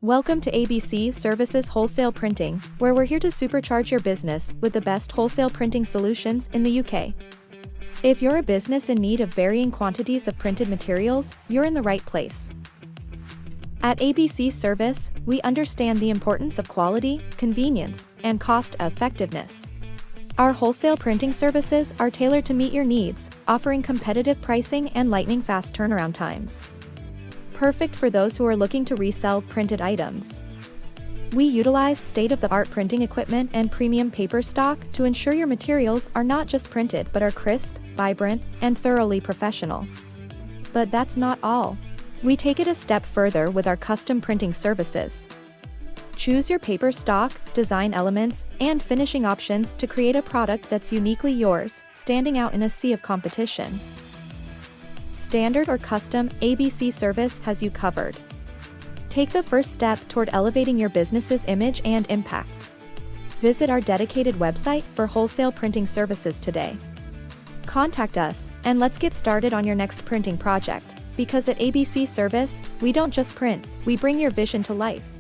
Welcome to ABC Services Wholesale Printing, where we're here to supercharge your business with the best wholesale printing solutions in the UK. If you're a business in need of varying quantities of printed materials, you're in the right place. At ABC Service, we understand the importance of quality, convenience, and cost-effectiveness. Our wholesale printing services are tailored to meet your needs, offering competitive pricing and lightning-fast turnaround times. Perfect for those who are looking to resell printed items. We utilize state-of-the-art printing equipment and premium paper stock to ensure your materials are not just printed but are crisp, vibrant, and thoroughly professional. But that's not all. We take it a step further with our custom printing services. Choose your paper stock, design elements, and finishing options to create a product that's uniquely yours, standing out in a sea of competition. Standard or custom, ABC Service has you covered. Take the first step toward elevating your business's image and impact. Visit our dedicated website for wholesale printing services today. Contact us, and let's get started on your next printing project, because at ABC Service, we don't just print, we bring your vision to life.